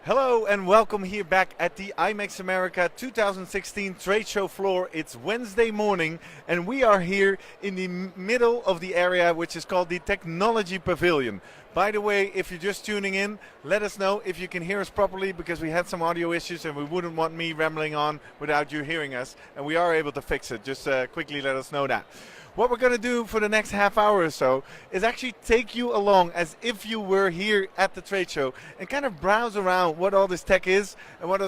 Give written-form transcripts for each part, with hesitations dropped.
Hello and welcome here back at the IMEX America 2016 trade show floor. It's Wednesday morning and we are here in the middle of the area which is called the Technology Pavilion. By the way, if you're just tuning in, let us know if you can hear us properly because we had some audio issues and we wouldn't want me rambling on without you hearing us, and we are able to fix it. Just quickly let us know that. What we're going to do for the next half hour or so is actually take you along as if you were here at the trade show and kind of browse around what all this tech is and what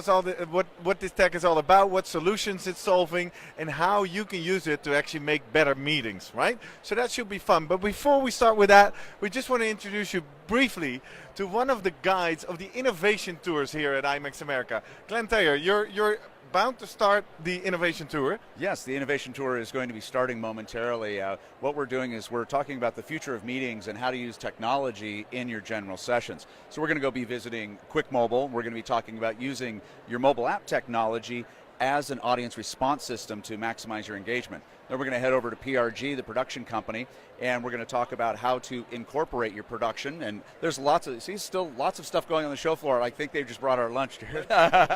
this tech is all about, what solutions it's solving, and how you can use it to actually make better meetings, right? So that should be fun. But before we start with that, we just want to introduce you briefly to one of the guides of the innovation tours here at IMEX America. Thayer, you're bound to start the innovation tour. Yes, the innovation tour is going to be starting momentarily. What we're doing is we're talking about the future of meetings and how to use technology in your general sessions. So we're going to go be visiting Quick Mobile. We're going to be talking about using your mobile app technology as an audience response system to maximize your engagement. Then we're going to head over to PRG, the production company, and we're going to talk about how to incorporate your production. And there's still lots of stuff going on the show floor. I think they've just brought our lunch here.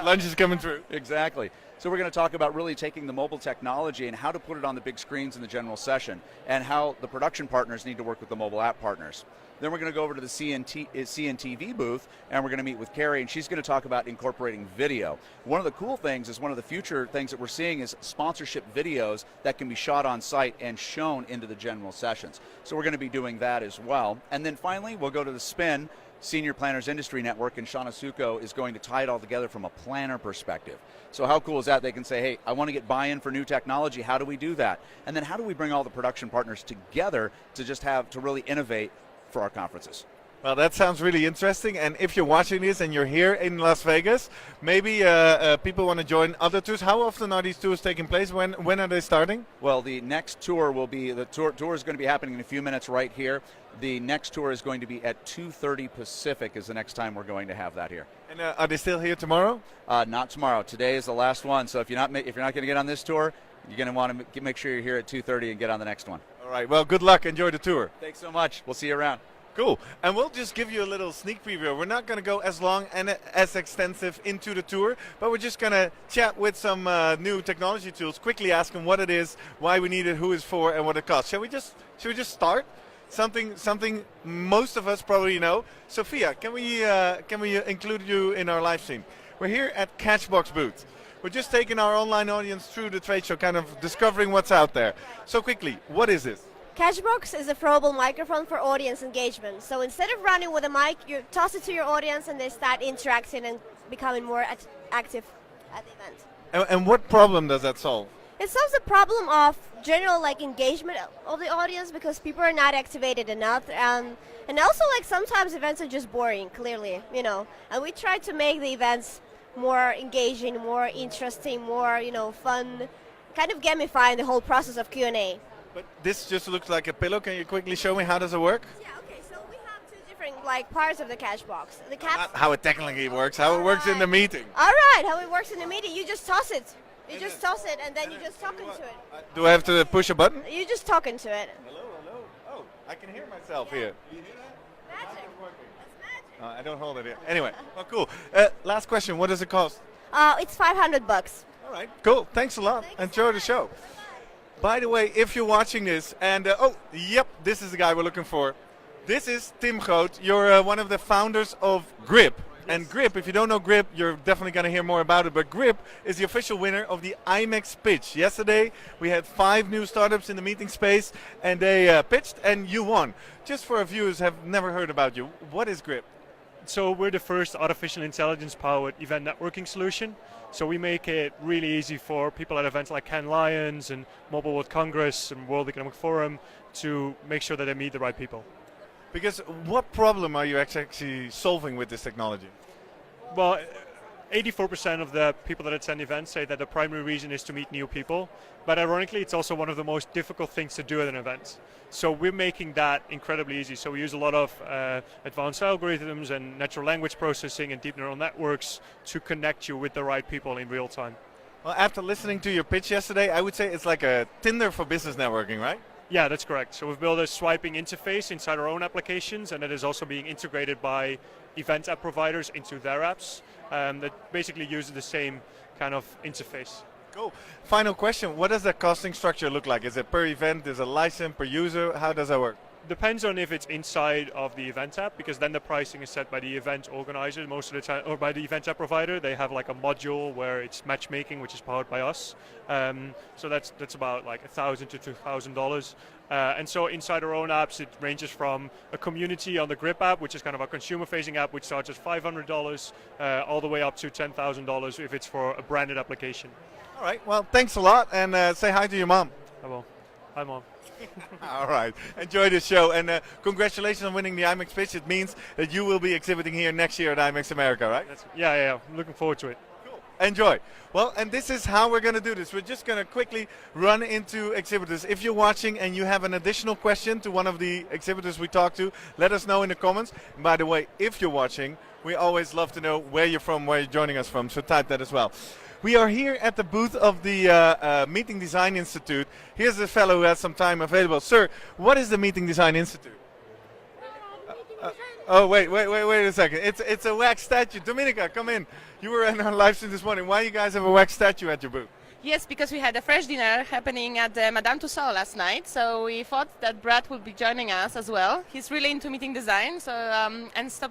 Lunch is coming through. Exactly. So we're going to talk about really taking the mobile technology and how to put it on the big screens in the general session, and how the production partners need to work with the mobile app partners. Then we're going to go over to the CNTV booth, and we're going to meet with Carrie, and she's going to talk about incorporating video. One of the cool things is one of the future things that we're seeing is sponsorship videos that can be shot on site and shown into the general sessions. So we're going to be doing that as well. And then finally, we'll go to the Spin, Senior Planners Industry Network, and Shauna Suko is going to tie it all together from a planner perspective. So how cool is that? They can say, hey, I want to get buy-in for new technology. How do we do that? And then how do we bring all the production partners together to really innovate for our conferences? Well, that sounds really interesting. And if you're watching this and you're here in Las Vegas, maybe people want to join other tours. How often are these tours taking place? When are they starting? Well, the next tour will be, the tour is going to be happening in a few minutes right here. The next tour is going to be at 2:30 Pacific is the next time we're going to have that here. And are they still here tomorrow? Not tomorrow. Today is the last one. So if you're not going to get on this tour, you're going to want to make sure you're here at 2:30 and get on the next one. All right. Well, good luck. Enjoy the tour. Thanks so much. We'll see you around. Cool. And we'll just give you a little sneak preview. We're not going to go as long and as extensive into the tour, but we're just going to chat with some new technology tools, quickly ask them what it is, why we need it, who it's for, and what it costs. Should we just start? Something most of us probably know. Sofia, can we include you in our live stream? We're here at CatchBox booth. We're just taking our online audience through the trade show, kind of discovering what's out there. So quickly, what is this? CatchBox is a throwable microphone for audience engagement. So instead of running with a mic, you toss it to your audience and they start interacting and becoming more active at the event. And what problem does that solve? It solves the problem of general engagement of the audience because people are not activated enough, and also sometimes events are just boring, clearly, And we try to make the events more engaging, more interesting, more fun, kind of gamifying the whole process of Q&A. But this just looks like a pillow. Can you quickly show me how does it work? Yeah, okay, so we have two different parts of the CatchBox. Not how it technically works, how it works in the meeting. All right, how it works in the meeting. You just toss it. You just toss it and then you just talk into it. Do I have to push a button? You just talk into it. Hello. Oh, I can hear myself here. You hear that? Magic. That's magic. I don't hold it here. Anyway, well, cool. Last question, what does it cost? It's $500. All right, cool. Thanks a lot. Enjoy the show. By the way, if you're watching this, and this is the guy we're looking for. This is Tim Groot. You're one of the founders of Grip. Yes. And Grip, if you don't know Grip, you're definitely going to hear more about it. But Grip is the official winner of the IMEX pitch. Yesterday, we had 5 new startups in the meeting space, and they pitched, and you won. Just for our viewers who have never heard about you, what is Grip? So we're the first artificial intelligence-powered event networking solution. So we make it really easy for people at events like Cannes Lions and Mobile World Congress and World Economic Forum to make sure that they meet the right people. Because what problem are you actually solving with this technology? Well, 84% of the people that attend events say that the primary reason is to meet new people. But ironically, it's also one of the most difficult things to do at an event. So we're making that incredibly easy. So we use a lot of advanced algorithms and natural language processing and deep neural networks to connect you with the right people in real time. Well, after listening to your pitch yesterday, I would say it's like a Tinder for business networking, right? Yeah, that's correct. So we've built a swiping interface inside our own applications, and it is also being integrated by event app providers into their apps that basically use the same kind of interface. Cool. Final question, what does the costing structure look like? Is it per event, is it license, per user? How does that work? Depends on if it's inside of the event app, because then the pricing is set by the event organizer most of the time, or by the event app provider. They have like a module where it's matchmaking, which is powered by us. So that's about like $1,000 to $2,000. And so inside our own apps, it ranges from a community on the Grip app, which is kind of a consumer-facing app, which starts at $500, all the way up to $10,000 if it's for a branded application. All right, well, thanks a lot, and say hi to your mom. I will. Hi, Mom. All right, enjoy the show, and congratulations on winning the IMEX pitch. It means that you will be exhibiting here next year at IMEX America, right? Yeah. I'm looking forward to it. Cool. Enjoy. Well, and this is how we're going to do this. We're just going to quickly run into exhibitors. If you're watching and you have an additional question to one of the exhibitors we talked to, let us know in the comments. And by the way, if you're watching, we always love to know where you're from, where you're joining us from, so type that as well. We are here at the booth of the Meeting Design Institute. Here's a fellow who has some time available. Sir, what is the Meeting Design Institute? Oh, wait a second. It's a wax statue. Dominika, come in. You were in our live stream this morning. Why you guys have a wax statue at your booth? Yes, because we had a fresh dinner happening at Madame Tussauds last night, so we thought that Brad would be joining us as well. He's really into meeting design, so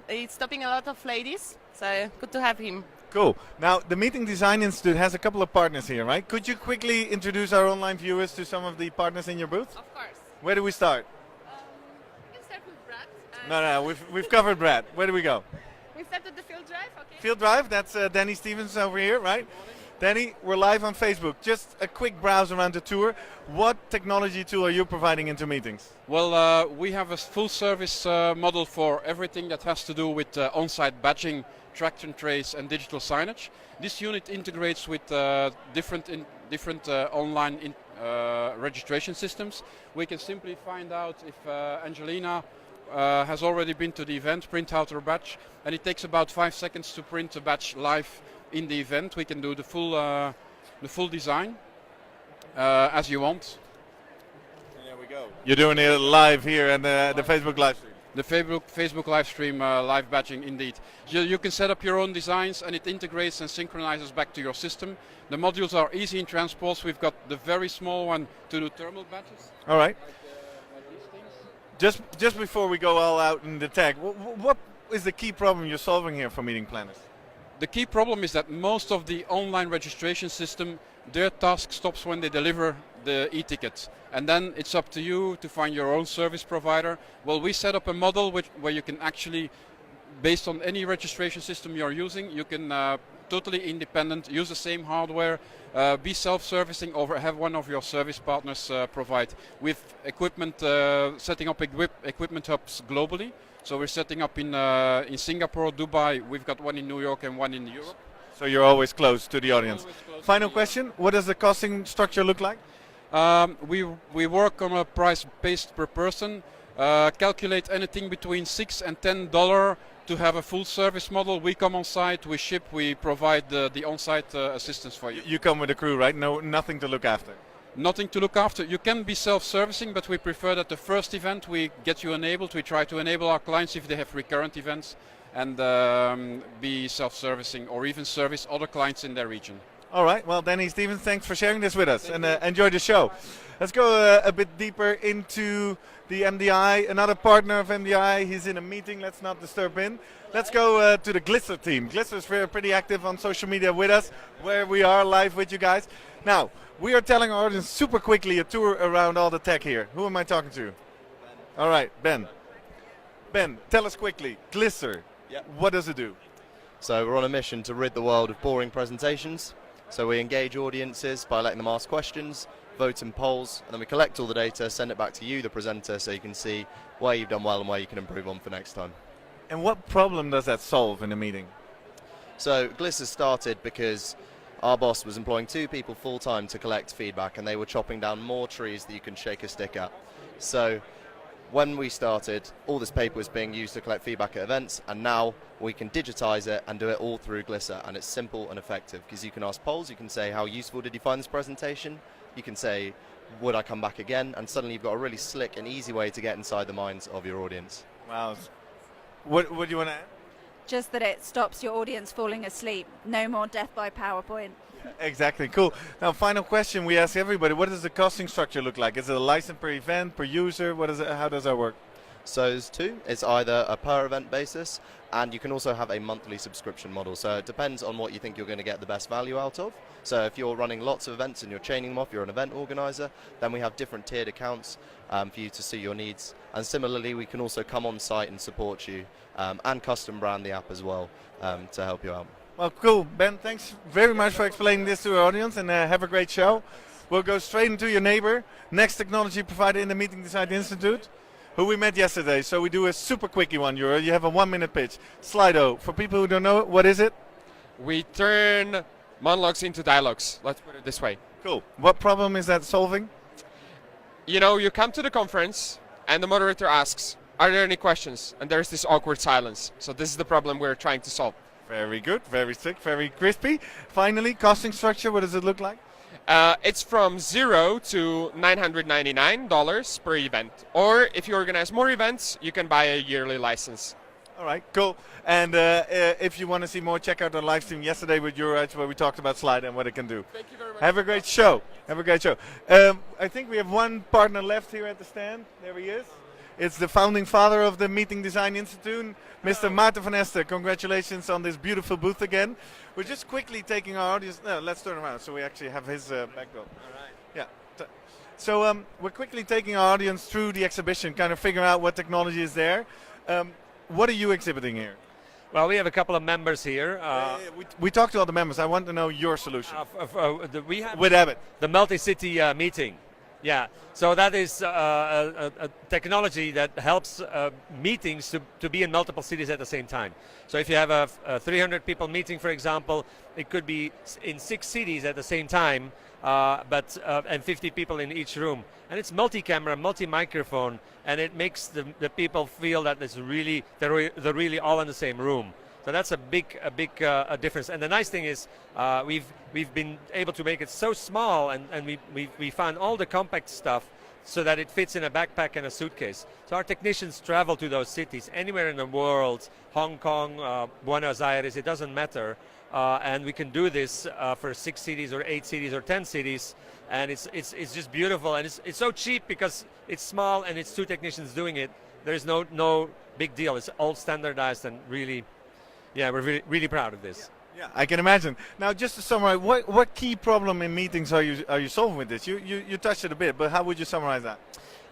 it's stopping a lot of ladies, so good to have him. Cool. Now, the Meeting Design Institute has a couple of partners here, right? Could you quickly introduce our online viewers to some of the partners in your booth? Of course. Where do we start? We can start with Brad. No, we've covered Brad. Where do we go? We start with the Fielddrive, okay? Fielddrive, that's Danny Stevens over here, right? Danny, we're live on Facebook. Just a quick browse around the tour. What technology tool are you providing into meetings? Well, we have a full service model for everything that has to do with on-site badging, track and trace and digital signage. This unit integrates with different online registration systems. We can simply find out if Angelina has already been to the event, print out her badge, and it takes about 5 seconds to print a badge live in the event. We can do the full design as you want. There we go. You're doing it live here and the Facebook live stream. The Facebook live stream live badging, indeed. You can set up your own designs and it integrates and synchronizes back to your system. The modules are easy in transports. We've got the very small one to do thermal badges. All right. Like these things. Just before we go all out in the tech, what is the key problem you're solving here for meeting planners? The key problem is that most of the online registration system, their task stops when they deliver the e-ticket. And then it's up to you to find your own service provider. Well, we set up a model where you can actually, based on any registration system you're using, you can totally independent, use the same hardware, be self-servicing, or have one of your service partners provide. With equipment, setting up equipment hubs globally. So we're setting up in Singapore, Dubai. We've got one in New York and one in Europe. So you're always close to the audience. Final question, what does the costing structure look like? We work on a price based per person, calculate anything between $6 and $10 to have a full service model. We come on site, we ship, we provide the on-site assistance for you. You come with a crew, right? No, nothing to look after. Nothing to look after. You can be self-servicing, but we prefer that the first event we get you enabled. We try to enable our clients if they have recurrent events and be self-servicing or even service other clients in their region. All right, well, Danny Stevens, thanks for sharing this with us and enjoy the show. Let's go a bit deeper into the MDI, another partner of MDI. He's in a meeting, let's not disturb him. Let's go to the Glisser team. Glisser is pretty active on social media with us, where we are live with you guys. Now, we are telling our audience super quickly a tour around all the tech here. Who am I talking to? Ben. All right, Ben. Ben, tell us quickly, Glisser, what does it do? So we're on a mission to rid the world of boring presentations. So we engage audiences by letting them ask questions, vote in polls, and then we collect all the data, send it back to you, the presenter, so you can see where you've done well and where you can improve on for next time. And what problem does that solve in a meeting? So Glisser started because our boss was employing 2 people full-time to collect feedback, and they were chopping down more trees that you can shake a stick at. So when we started, all this paper was being used to collect feedback at events, and now we can digitize it and do it all through Glisser, and it's simple and effective because you can ask polls, you can say how useful did you find this presentation, you can say would I come back again, and suddenly you've got a really slick and easy way to get inside the minds of your audience. Wow. What do you want to add? just that it stops your audience falling asleep. No more death by PowerPoint. Exactly, cool. Now, final question we ask everybody: what does the costing structure look like? Is it a license per event, per user? What is it? How does that work? So there's two. It's either a per event basis, and you can also have a monthly subscription model. So it depends on what you think you're going to get the best value out of. So if you're running lots of events and you're chaining them off, you're an event organizer, then we have different tiered accounts for you to see your needs. And similarly, we can also come on site and support you and custom brand the app as well to help you out. Well, cool. Ben, thanks very much for explaining this to our audience, and have a great show. We'll go straight into your neighbor, next technology provider in the Meeting Design Institute, who we met yesterday. So we do a super quickie one, Juraj. You have a 1-minute pitch. Slido, for people who don't know it, what is it? We turn monologues into dialogues, let's put it this way. Cool. What problem is that solving? You know, you come to the conference and the moderator asks, are there any questions? And there's this awkward silence. So this is the problem we're trying to solve. Very good, very thick, very crispy. Finally, costing structure, what does it look like? It's from $0 to $999 per event. Or if you organize more events, you can buy a yearly license. All right, cool. And if you want to see more, check out our live stream yesterday with Juraj, where we talked about Slido and what it can do. Thank you very much. Have a great show. Have a great show. I think we have one partner left here at the stand. There he is. It's the founding father of the Meeting Design Institute, Mr. Maarten Vanneste. Congratulations on this beautiful booth again. We're just quickly taking our audience. No, let's turn around so we actually have his background. All right. Yeah. So we're quickly taking our audience through the exhibition, kind of figuring out what technology is there. What are you exhibiting here? Well, we have a couple of members here. We talked to all the members. I want to know your solution. We have with ABBIT. The multi-city meeting. Yeah, so that is a technology that helps meetings to be in multiple cities at the same time. So if you have a 300 people meeting, for example, it could be in 6 cities at the same time, and 50 people in each room. And it's multi-camera, multi-microphone, and it makes the people feel that they're really all in the same room. So that's a big difference. And the nice thing is we've been able to make it so small, and we found all the compact stuff so that it fits in a backpack and a suitcase. So our technicians travel to those cities anywhere in the world, Hong Kong, Buenos Aires, it doesn't matter. And we can do this for 6 cities or 8 cities or 10 cities. And it's just beautiful, and it's so cheap because it's small and it's 2 technicians doing it. There's no big deal. It's all standardized and really. Yeah, we're really proud of this. Yeah, I can imagine. Now, just to summarize, what key problem in meetings are you solving with this? You touched it a bit, but how would you summarize that?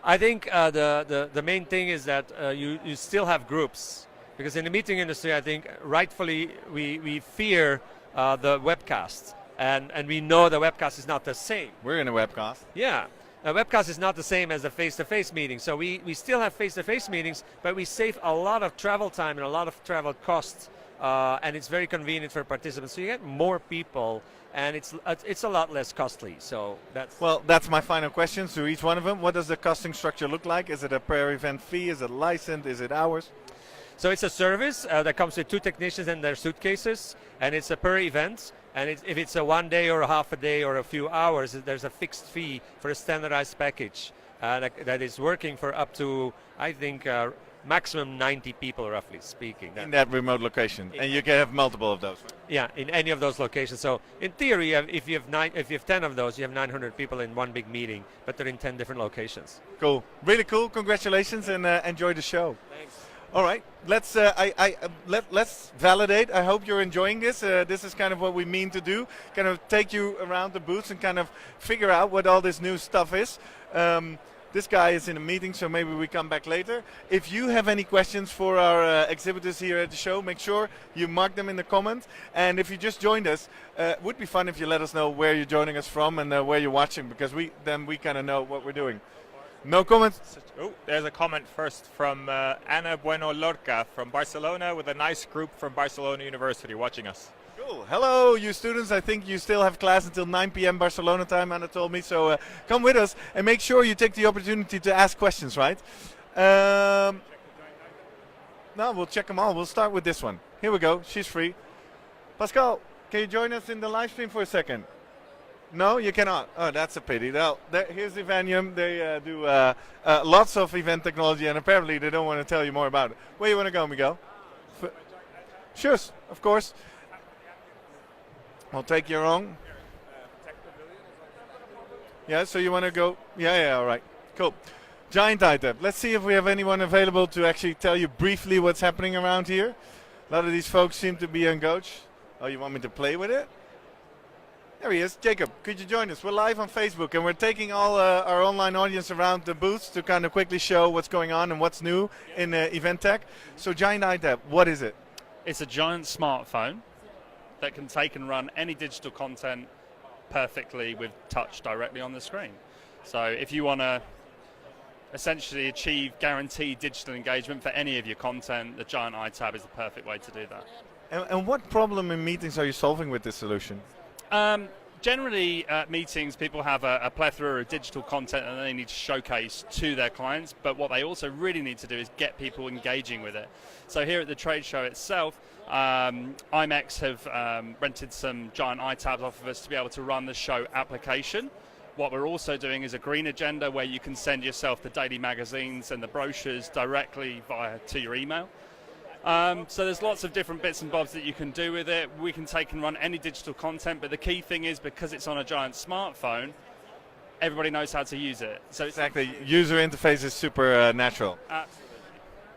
I think the main thing is that you still have groups, because in the meeting industry, I think rightfully we fear the webcast, and we know the webcast is not the same. We're in a webcast. Yeah. A webcast is not the same as a face-to-face meeting, so we still have face-to-face meetings, but we save a lot of travel time and a lot of travel costs. And it's very convenient for participants, so you get more people, and it's a lot less costly. So that's my final question to each one of them. What does the costing structure look like? Is it a per event fee? Is it licensed? Is it hours? So it's a service that comes with 2 technicians and their suitcases, and it's a per event. And if it's a 1 day or a half a day or a few hours, there's a fixed fee for a standardized package that is working for up to, I think, maximum 90 people, roughly speaking. In that remote location, and you can have multiple of those. Right? Yeah, in any of those locations. So in theory, if you have 10 of those, you have 900 people in one big meeting, but they're in 10 different locations. Cool, really cool. Congratulations, and enjoy the show. Thanks. All right, let's validate. I hope you're enjoying this. This is kind of what we mean to do, kind of take you around the booths and kind of figure out what all this new stuff is. This guy is in a meeting, so maybe we come back later. If you have any questions for our exhibitors here at the show, make sure you mark them in the comments. And if you just joined us, it would be fun if you let us know where you're joining us from and where you're watching, because then we kind of know what we're doing. No comments? Oh, there's a comment first from Ana Bueno Lorca from Barcelona, with a nice group from Barcelona University watching us. Cool. Hello, you students. I think you still have class until 9 p.m. Barcelona time, Anna told me. So come with us and make sure you take the opportunity to ask questions, right? No, we'll check them all. We'll start with this one. Here we go. She's free. Pascal, can you join us in the live stream for a second? No, you cannot. Oh, that's a pity. Now, here's Evanium. They do lots of event technology, and apparently they don't want to tell you more about it. Where you want to go, Miguel? Sure, of course. I'll take your own. Yeah, so you want to go? Yeah, all right. Cool. Giant ITab. Let's see if we have anyone available to actually tell you briefly what's happening around here. A lot of these folks seem to be engaged. Oh, you want me to play with it? There he is. Jacob, could you join us? We're live on Facebook, and we're taking all our online audience around the booths to kind of quickly show what's going on and what's new in Eventtech. So Giant ITab, what is it? It's a giant smartphone that can take and run any digital content perfectly with touch directly on the screen. So if you want to essentially achieve guaranteed digital engagement for any of your content, the Giant ITab is the perfect way to do that. And what problem in meetings are you solving with this solution? Generally, at meetings, people have a plethora of digital content that they need to showcase to their clients, but what they also really need to do is get people engaging with it. So here at the trade show itself, IMEX have rented some Giant ITabs off of us to be able to run the show application. What we're also doing is a green agenda where you can send yourself the daily magazines and the brochures directly to your email. So there's lots of different bits and bobs that you can do with it. We can take and run any digital content, but the key thing is because it's on a giant smartphone, everybody knows how to use it. So exactly, user interface is super natural. Absolutely.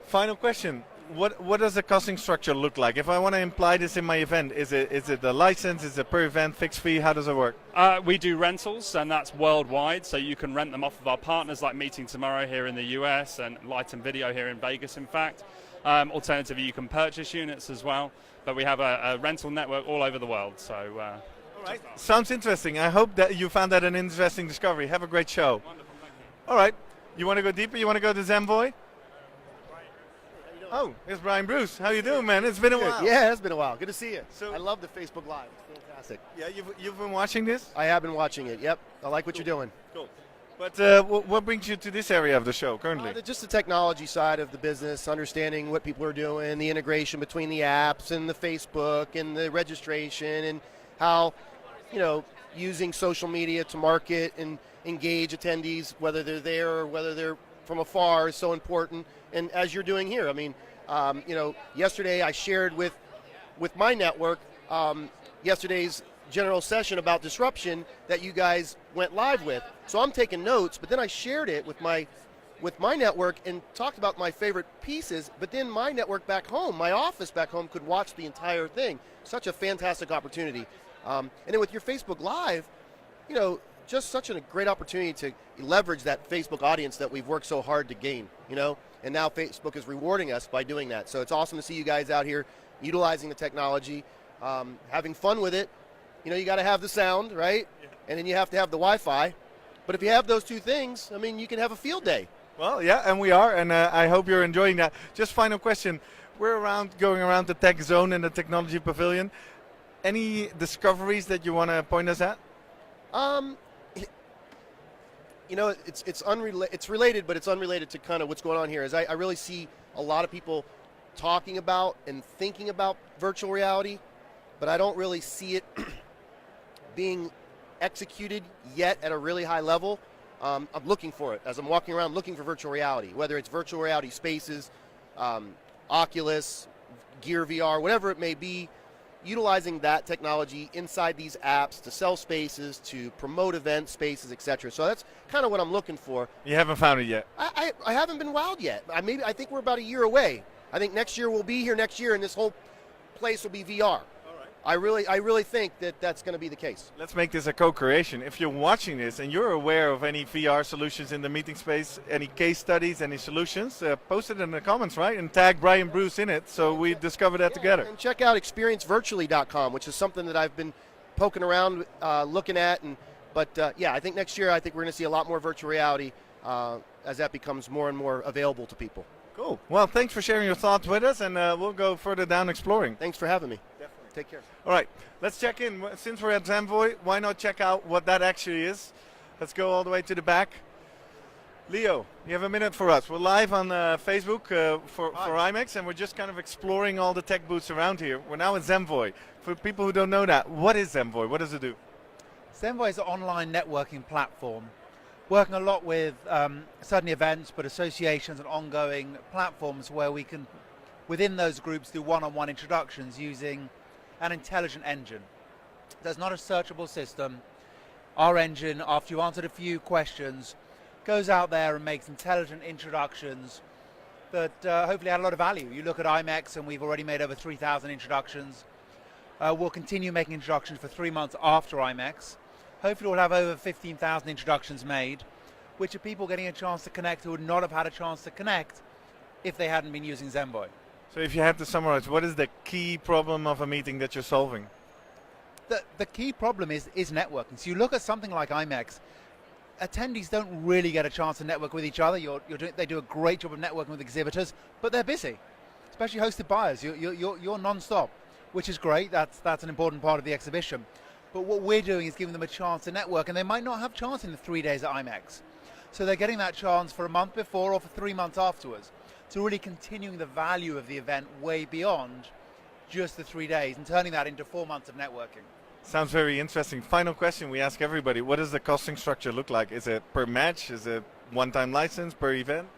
Final question. What does the costing structure look like? If I want to imply this in my event, is it a license? Is it per event, fixed fee? How does it work? We do rentals, and that's worldwide, so you can rent them off of our partners like Meeting Tomorrow here in the US and Light and Video here in Vegas, in fact. Alternatively, you can purchase units as well, but we have a rental network all over the world. So, all right. Sounds interesting. I hope that you found that an interesting discovery. Have a great show. Wonderful, thank you. All right. You want to go deeper? You want to go to Zenvoy? Oh, it's Brian Bruce. How you doing, man? It's been a while. Yeah, it's been a while. Good to see you. So I love the Facebook Live. It's fantastic. Yeah, you've been watching this? I have been watching it. Yep. I like what you're doing. Cool. But what brings you to this area of the show currently? Just the technology side of the business, understanding what people are doing, the integration between the apps and the Facebook and the registration, and how, using social media to market and engage attendees, whether they're there or whether they're from afar, is so important. And as you're doing here, I mean, yesterday I shared with my network yesterday's general session about disruption that you guys went live with. So I'm taking notes, but then I shared it with my network and talked about my favorite pieces, but then my network back home, my office back home, could watch the entire thing. Such a fantastic opportunity. And then with your Facebook Live, just such a great opportunity to leverage that Facebook audience that we've worked so hard to gain, and now Facebook is rewarding us by doing that. So it's awesome to see you guys out here utilizing the technology, having fun with it. You got to have the sound, right? Yeah. And then you have to have the Wi-Fi. But if you have those two things, I mean, you can have a field day. Well, yeah, and we are, and I hope you're enjoying that. Just final question. We're going around the tech zone and the technology pavilion. Any discoveries that you want to point us at? It's related, but it's unrelated to kind of what's going on here. I really see a lot of people talking about and thinking about virtual reality, but I don't really see it being executed yet at a really high level. I'm looking for it as I'm walking around, looking for virtual reality, whether it's virtual reality spaces, Oculus, Gear VR, whatever it may be, utilizing that technology inside these apps to sell spaces, to promote event spaces, etc. So that's kind of what I'm looking for. You haven't found it yet? I haven't been wowed yet. I think we're about a year away. I think next year we'll be here next year, and this whole place will be VR. I really think that that's going to be the case. Let's make this a co-creation. If you're watching this and you're aware of any VR solutions in the meeting space, any case studies, any solutions, post it in the comments, right? And tag Brian Bruce in it so we discover that together. And check out experiencevirtually.com, which is something that I've been poking around, looking at. But I think next year we're going to see a lot more virtual reality as that becomes more and more available to people. Cool. Well, thanks for sharing your thoughts with us, and we'll go further down exploring. Thanks for having me. Take care. All right, let's check in. Since we're at Zenvoy, why not check out what that actually is? Let's go all the way to the back. Leo, you have a minute for us. We're live on Facebook for IMEX, and we're just kind of exploring all the tech booths around here. We're now at Zenvoy. For people who don't know that, what is Zenvoy? What does it do? Zenvoy is an online networking platform, working a lot with certainly events, but associations and ongoing platforms where we can within those groups do one-on-one introductions using an intelligent engine. There's not a searchable system. Our engine, after you've answered a few questions, goes out there and makes intelligent introductions that hopefully add a lot of value. You look at IMEX and we've already made over 3,000 introductions. We'll continue making introductions for 3 months after IMEX. Hopefully we'll have over 15,000 introductions made, which are people getting a chance to connect who would not have had a chance to connect if they hadn't been using Zenvoy. So if you had to summarize, what is the key problem of a meeting that you're solving? The key problem is networking. So you look at something like IMEX, attendees don't really get a chance to network with each other. They do a great job of networking with exhibitors, but they're busy, especially hosted buyers. You're non-stop, which is great. That's an important part of the exhibition. But what we're doing is giving them a chance to network, and they might not have a chance in the 3 days at IMEX. So they're getting that chance for a month before or for 3 months afterwards. So really continuing the value of the event way beyond just the 3 days and turning that into 4 months of networking. Sounds very interesting. Final question we ask everybody. What does the costing structure look like? Is it per match? Is it one-time license per event?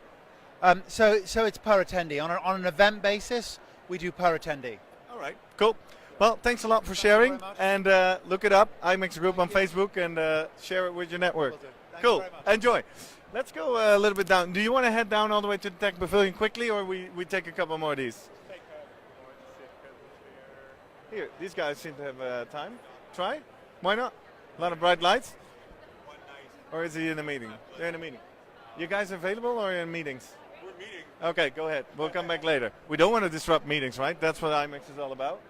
So it's per attendee. On an event basis, we do per attendee. All right, cool. Well, thanks a lot for sharing. And look it up, IMEX Group on Facebook, and share it with your network. Cool. Enjoy. Let's go a little bit down. Do you want to head down all the way to the Tech Pavilion quickly, or we take a couple more of these? Here, these guys seem to have time. Try? Why not? A lot of bright lights? Or is he in a meeting? They're in a meeting. You guys available or in meetings? We're meeting. Okay, go ahead. We'll come back later. We don't want to disrupt meetings, right? That's what IMEX is all about.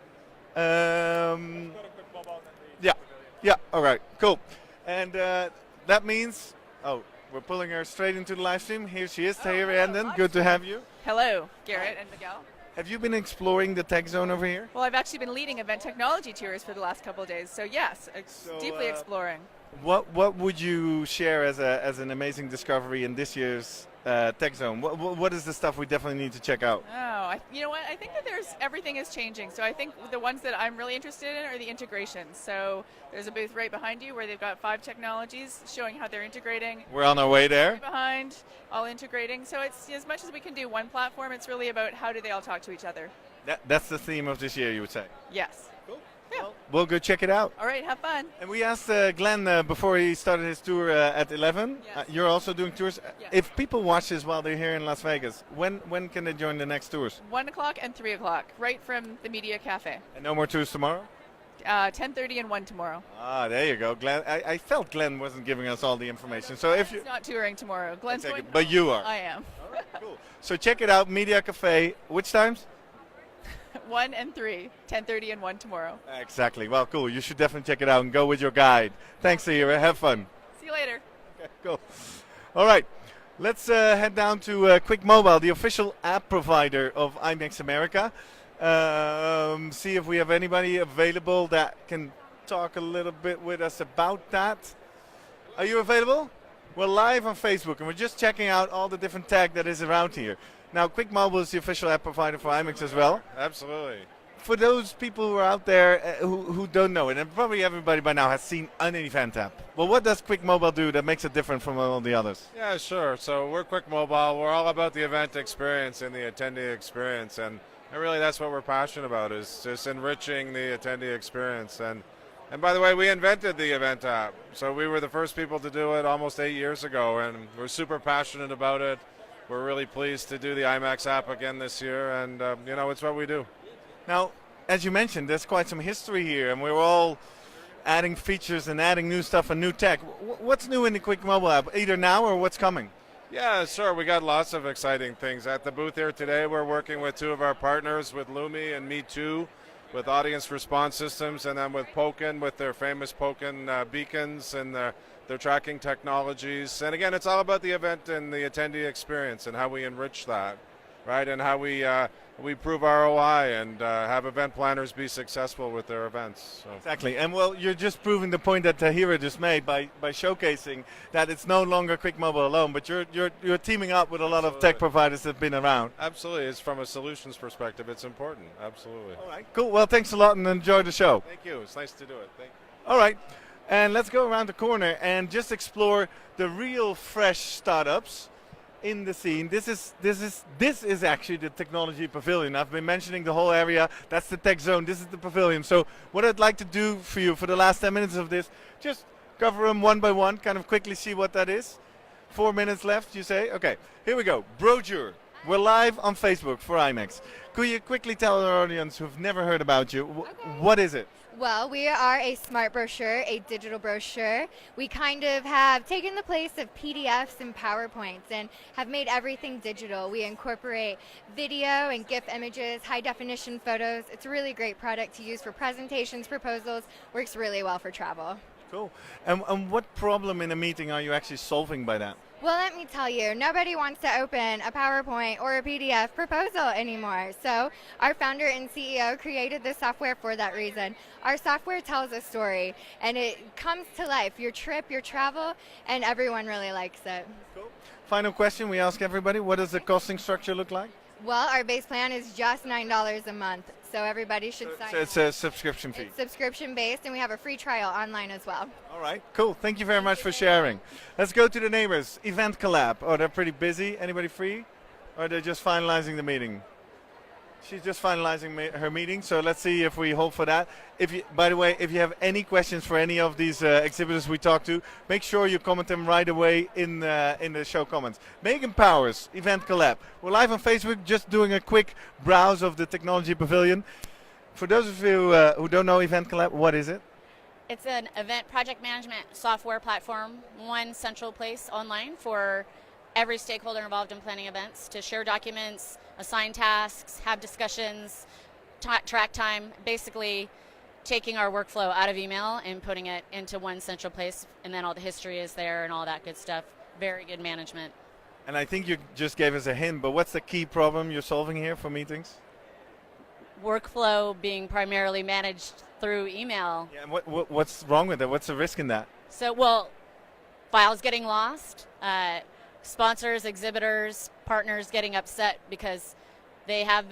Yeah, all right, cool. And that means, we're pulling her straight into the live stream. Here she is, Thayer and then. Good to have you. Hello, Gerrit and Miguel. Have you been exploring the tech zone over here? Well, I've actually been leading event technology tours for the last couple of days, so yes, deeply exploring. What would you share as an amazing discovery in this year's tech zone? What is the stuff we definitely need to check out? You know what? I think that everything is changing. So I think the ones that I'm really interested in are the integrations. So there's a booth right behind you where they've got 5 technologies showing how they're integrating. We're on our way there. Right behind, all integrating. So it's as much as we can do one platform, it's really about how do they all talk to each other. That's the theme of this year, you would say? Yes. Cool. Yeah. We'll go check it out. All right, have fun. And we asked Glenn before he started his tour at 11. Yes. You're also doing tours. Yes. If people watch this while they're here in Las Vegas, when can they join the next tours? 1 o'clock and 3 o'clock, right from the Media Cafe. And no more tours tomorrow? 10:30 and 1 tomorrow. There you go. Glenn. I felt Glenn wasn't giving us all the information. So if Glenn's not touring tomorrow. Glenn's going. But you are. I am. All right, cool. So check it out, Media Cafe. Which times? 1 and 3, 10:30 and 1 tomorrow. Exactly. Well, cool. You should definitely check it out and go with your guide. Thanks, Thayer. Have fun. See you later. Okay, cool. All right. Let's head down to Quick Mobile, the official app provider of IMEX America. See if we have anybody available that can talk a little bit with us about that. Are you available? We're live on Facebook, and we're just checking out all the different tech that is around here. Now, Quick Mobile is the official app provider for IMEX as well. Absolutely. For those people who are out there who don't know it, and probably everybody by now has seen an event app. Well, what does Quick Mobile do that makes it different from all the others? Yeah, sure. So we're Quick Mobile. We're all about the event experience and the attendee experience. And really that's what we're passionate about, is just enriching the attendee experience. And by the way, we invented the event app. So we were the first people to do it almost 8 years ago. And we're super passionate about it. We're really pleased to do the IMEX app again this year, and it's what we do. Now, as you mentioned, there's quite some history here, and we're all adding features and adding new stuff and new tech. What's new in the Quick Mobile app, either now or what's coming? Yeah, sure. We got lots of exciting things. At the booth here today, we're working with 2 of our partners, with Lumi and Me2, with audience response systems, and then with Poken, with their famous Poken beacons and their tracking technologies. And again, it's all about the event and the attendee experience and how we enrich that, right? And how we prove ROI and have event planners be successful with their events. So. Exactly. And well, you're just proving the point that Thayer just made by showcasing that it's no longer Quick Mobile alone, but you're teaming up with a lot of tech providers that have been around. Absolutely. It's from a solutions perspective, it's important. Absolutely. All right. Cool. Well, thanks a lot and enjoy the show. Thank you. It's nice to do it. Thank you. All right. And let's go around the corner and just explore the real fresh startups. in the scene. This is actually the technology pavilion. I've been mentioning the whole area. That's the tech zone. This is the pavilion. So what I'd like to do for you for the last 10 minutes of this, just cover them one by one, kind of quickly see what that is. 4 minutes left, you say? Okay, here we go. Brochure. We're live on Facebook for IMEX. Could you quickly tell our audience who've never heard about you, what is it? Well, we are a smart brochure, a digital brochure. We kind of have taken the place of PDFs and PowerPoints and have made everything digital. We incorporate video and GIF images, high definition photos. It's a really great product to use for presentations, proposals, works really well for travel. Cool. And what problem in a meeting are you actually solving by that? Well, let me tell you, nobody wants to open a PowerPoint or a PDF proposal anymore. So our founder and CEO created this software for that reason. Our software tells a story, and it comes to life. Your trip, your travel, and everyone really likes it. Cool. Final question we ask everybody, what does the costing structure look like? Well, our base plan is just $9 a month, so everybody should sign up. So it's a subscription fee? It's subscription-based, and we have a free trial online as well. All right, cool. Thank you very much for sharing. Let's go to the neighbors. Event collab. Oh, they're pretty busy. Anybody free? Or they're just finalizing the meeting? She's just finalizing her meeting, so let's see if we hold for that. By the way, if you have any questions for any of these exhibitors we talked to, make sure you comment them right away in the show comments. Megan Powers, Event Collab. We're live on Facebook, just doing a quick browse of the technology pavilion. For those of you who don't know Event Collab, what is it? It's an event project management software platform, one central place online for every stakeholder involved in planning events to share documents, assign tasks, have discussions, track time, basically taking our workflow out of email and putting it into one central place, and then all the history is there and all that good stuff. Very good management. And I think you just gave us a hint, but what's the key problem you're solving here for meetings? Workflow being primarily managed through email. Yeah, and what's wrong with it? What's the risk in that? So, well, files getting lost, sponsors, exhibitors, partners getting upset because they have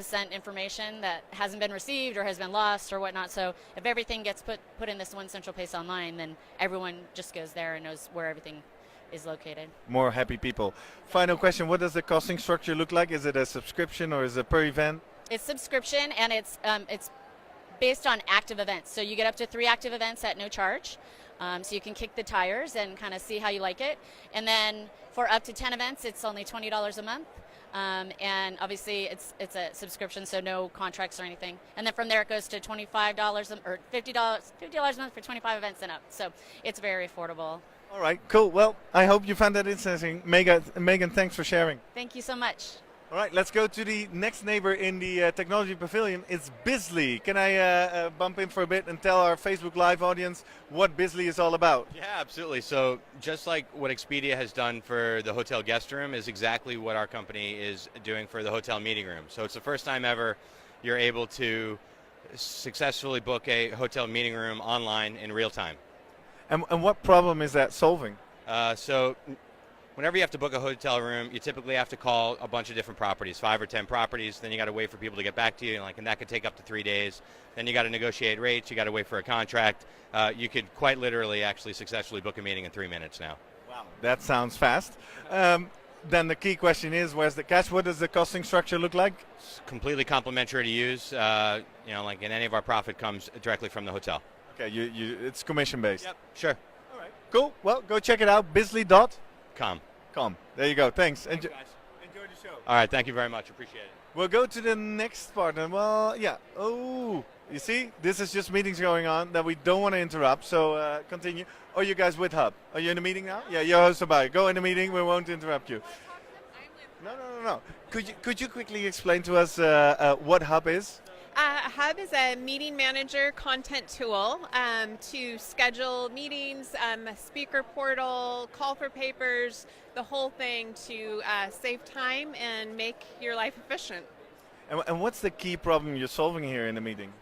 sent information that hasn't been received or has been lost or whatnot. So if everything gets put in this one central place online, then everyone just goes there and knows where everything is located. More happy people. Final question, what does the costing structure look like? Is it a subscription or is it per event? It's subscription, and it's based on active events. So you get up to 3 active events at no charge. So you can kick the tires and kind of see how you like it. And then for up to 10 events, it's only $20 a month. And obviously it's a subscription, so no contracts or anything. And then from there it goes to $25 or $50 a month for 25 events and up. So it's very affordable. All right, cool. Well, I hope you found that interesting. Megan, thanks for sharing. Thank you so much. All right, let's go to the next neighbor in the technology pavilion. It's Bisley. Can I bump in for a bit and tell our Facebook Live audience what Bisley is all about? Yeah, absolutely. So just like what Expedia has done for the hotel guest room is exactly what our company is doing for the hotel meeting room. So it's the first time ever you're able to successfully book a hotel meeting room online in real time. And what problem is that solving? So whenever you have to book a hotel room, you typically have to call a bunch of different properties, 5 or 10 properties. Then you got to wait for people to get back to you, and that could take up to 3 days. Then you got to negotiate rates. You got to wait for a contract. You could quite literally actually successfully book a meeting in 3 minutes now. Wow, that sounds fast. Then the key question is, where's the catch? What does the costing structure look like? It's completely complimentary to use. Like in any of our profit comes directly from the hotel. Okay, it's commission based. Yep, sure. All right, cool. Well, go check it out. Bisley.com. There you go. Thanks. Enjoy the show. All right. Thank you very much. Appreciate it. We'll go to the next partner. Well, yeah. Oh, you see, this is just meetings going on that we don't want to interrupt. So continue. Oh, you guys with Hub? Are you in the meeting now? Yeah, you're hosted by. Go in the meeting. We won't interrupt you. No. Could you quickly explain to us what Hub is? Hub is a meeting manager content tool to schedule meetings, speaker portal, call for papers, the whole thing to save time and make your life efficient. And what's the key problem you're solving here in the meeting?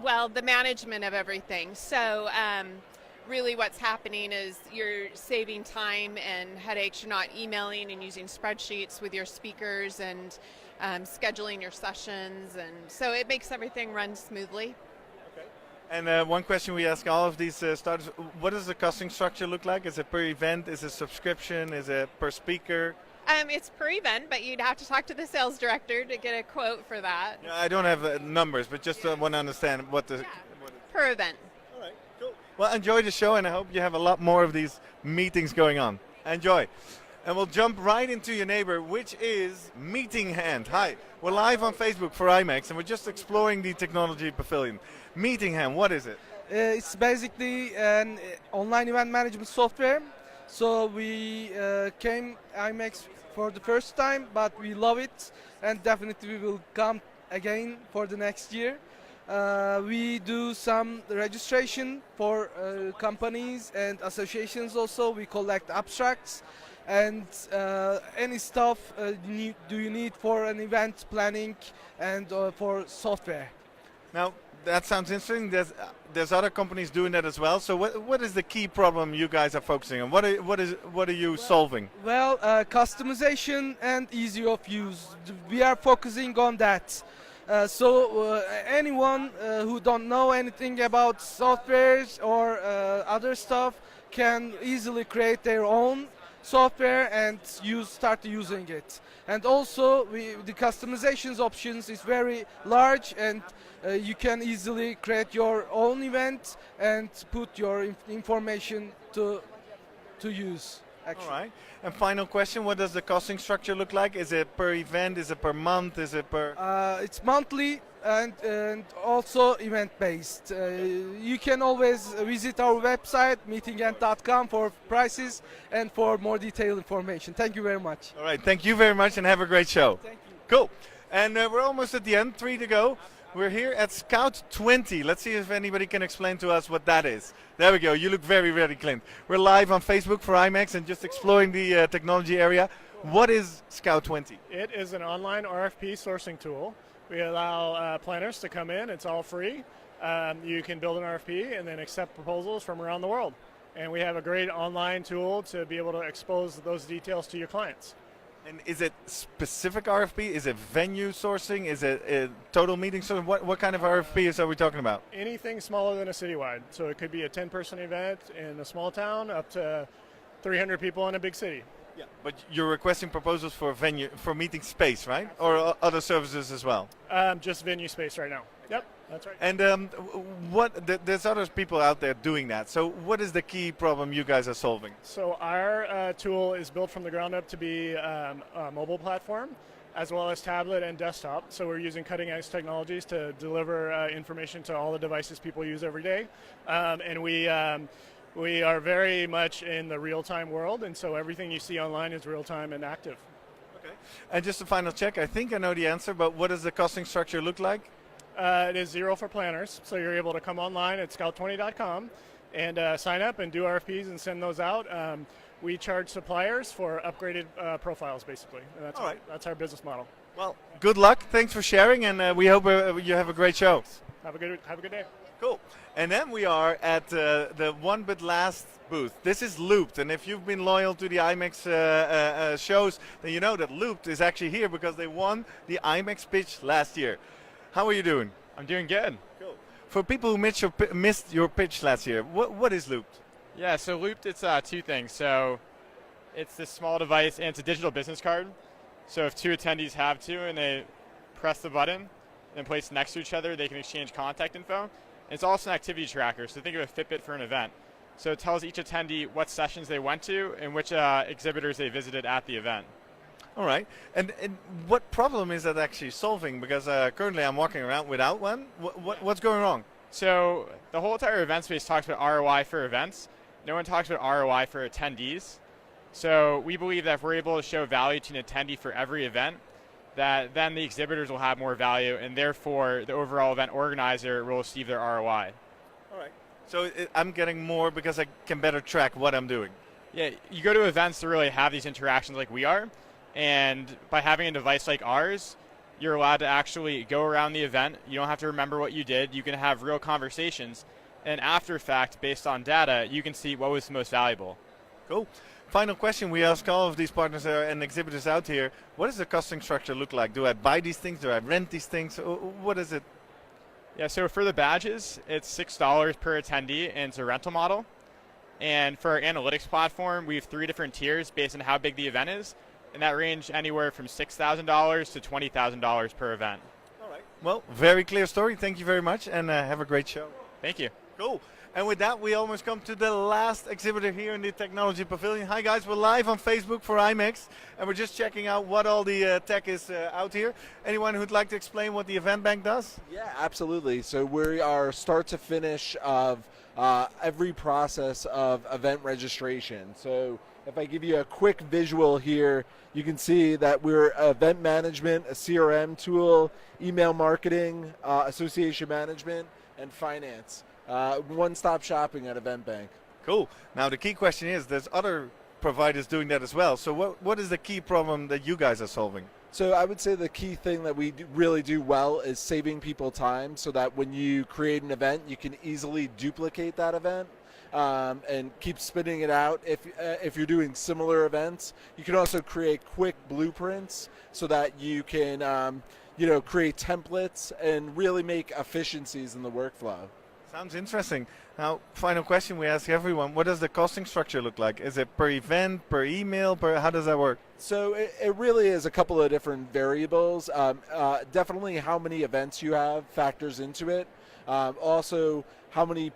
Well, the management of everything. So really what's happening is you're saving time and headaches. You're not emailing and using spreadsheets with your speakers and scheduling your sessions, and so it makes everything run smoothly. Okay. And one question we ask all of these starters, what does the costing structure look like? Is it per event? Is it subscription? Is it per speaker? It's per event, but you'd have to talk to the sales director to get a quote for that. Yeah, I don't have numbers, but just want to understand what the... Per event. Well, enjoy the show, and I hope you have a lot more of these meetings going on. Enjoy. And we'll jump right into your neighbor, which is Meeting Hand. Hi, we're live on Facebook for IMEX, and we're just exploring the technology pavilion. Meeting Hand, what is it? It's basically an online event management software. So we came IMEX for the first time, but we love it, and definitely we will come again for the next year. We do some registration for companies and associations also. We collect abstracts and any stuff do you need for an event planning and for software. Now, that sounds interesting. There's other companies doing that as well. So what is the key problem you guys are focusing on? What are you solving? Well, customization and easy of use. We are focusing on that. So anyone who don't know anything about softwares or other stuff can easily create their own software and start using it. And also the customizations options is very large, and you can easily create your own event and put your information to use. Actually. All right. And final question, what does the costing structure look like? Is it per event? Is it per month? Is it per... It's monthly and also event-based. You can always visit our website, meetingend.com, for prices and for more detailed information. Thank you very much. All right. Thank you very much and have a great show. Thank you. Cool. And we're almost at the end, 3 to go. We're here at Scout 20. Let's see if anybody can explain to us what that is. There we go. You look very, very clean. We're live on Facebook for IMEX and just exploring the technology area. What is Scout 20? It is an online RFP sourcing tool. We allow planners to come in. It's all free. You can build an RFP and then accept proposals from around the world. And we have a great online tool to be able to expose those details to your clients. And is it specific RFP? Is it venue sourcing? Is it total meeting sourcing? What kind of RFPs are we talking about? Anything smaller than a citywide. So it could be a 10-person event in a small town up to 300 people in a big city. Yeah. But you're requesting proposals for venue, for meeting space, right? Or other services as well? Just venue space right now. Yep, that's right. And there's other people out there doing that. So what is the key problem you guys are solving? So our tool is built from the ground up to be a mobile platform, as well as tablet and desktop. So we're using cutting edge technologies to deliver information to all the devices people use every day. And we are very much in the real-time world, and so everything you see online is real-time and active. Okay. And just a final check, I think I know the answer, but what does the costing structure look like? It is zero for planners, so you're able to come online at scout20.com and sign up and do RFPs and send those out. We charge suppliers for upgraded profiles, basically. And that's, that's our business model. Well, good luck. Thanks for sharing, and we hope you have a great show. Have a good day. Cool. And then we are at the one but last booth. This is Looped, and if you've been loyal to the IMEX shows, then you know that Looped is actually here because they won the IMEX pitch last year. How are you doing? I'm doing good. Cool. For people who missed your pitch last year, what is Looped? Yeah, so Looped, it's two things. So it's this small device, and it's a digital business card. So if two attendees have to and they press the button and place next to each other, they can exchange contact info. And it's also an activity tracker, so think of a Fitbit for an event. So it tells each attendee what sessions they went to and which exhibitors they visited at the event. All right. And what problem is that actually solving? Because currently I'm walking around without one. What's going wrong? So the whole entire event space talks about ROI for events. No one talks about ROI for attendees. So we believe that if we're able to show value to an attendee for every event, that then the exhibitors will have more value, and therefore the overall event organizer will receive their ROI. All right. So I'm getting more because I can better track what I'm doing. Yeah, you go to events to really have these interactions like we are, and by having a device like ours, you're allowed to actually go around the event. You don't have to remember what you did. You can have real conversations, and after fact, based on data, you can see what was the most valuable. Cool. Final question we ask all of these partners and exhibitors out here, what does the costing structure look like? Do I buy these things? Do I rent these things? What is it? Yeah, so for the badges, it's $6 per attendee, and it's a rental model. And for our analytics platform, we have 3 different tiers based on how big the event is, and that range anywhere from $6,000 to $20,000 per event. All right. Well, very clear story. Thank you very much, and have a great show. Thank you. Cool. And with that, we almost come to the last exhibitor here in the Technology Pavilion. Hi guys, we're live on Facebook for IMEX, and we're just checking out what all the tech is out here. Anyone who'd like to explain what the event bank does? Yeah, absolutely. So we are start to finish of every process of event registration. So if I give you a quick visual here, you can see that we're event management, a CRM tool, email marketing, association management, and finance. One-stop shopping at Event Bank. Cool. Now the key question is, there's other providers doing that as well. So what is the key problem that you guys are solving? So I would say the key thing that we really do well is saving people time, so that when you create an event, you can easily duplicate that event and keep spinning it out. If you're doing similar events, you can also create quick blueprints so that you can create templates and really make efficiencies in the workflow. Sounds interesting. Now, final question we ask everyone: what does the costing structure look like? Is it per event, per email, how does that work? So it really is a couple of different variables. Definitely how many events you have factors into it. Also, how big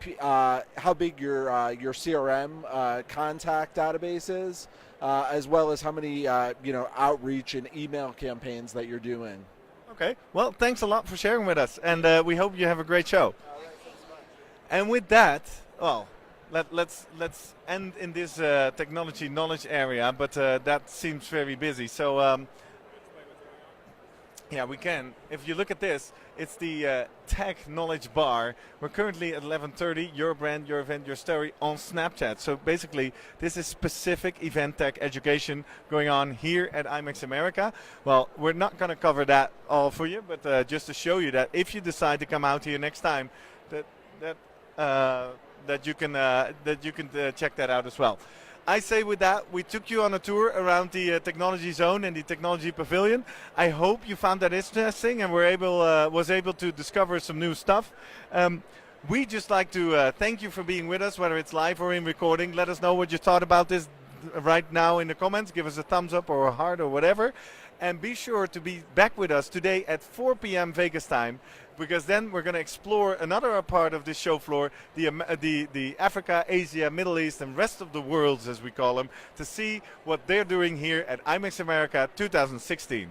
your CRM contact database is, as well as how many outreach and email campaigns that you're doing. Okay. Well, thanks a lot for sharing with us, and we hope you have a great show. And with that, well, let's end in this technology knowledge area, but that seems very busy. So yeah, we can. If you look at this, it's the tech knowledge bar. We're currently at 11:30. Your brand, your event, your story on Snapchat. So basically, this is specific event tech education going on here at IMEX America. Well, we're not going to cover that all for you, but just to show you that if you decide to come out here next time, that you can check that out as well. I say with that, we took you on a tour around the technology zone and the technology pavilion. I hope you found that interesting and was able to discover some new stuff. We just like to thank you for being with us, whether it's live or in recording. Let us know what you thought about this right now in the comments. Give us a thumbs up or a heart or whatever. And be sure to be back with us today at 4 p.m. Vegas time, because then we're going to explore another part of this show floor, the Africa, Asia, Middle East, and rest of the worlds, as we call them, to see what they're doing here at IMEX America 2016.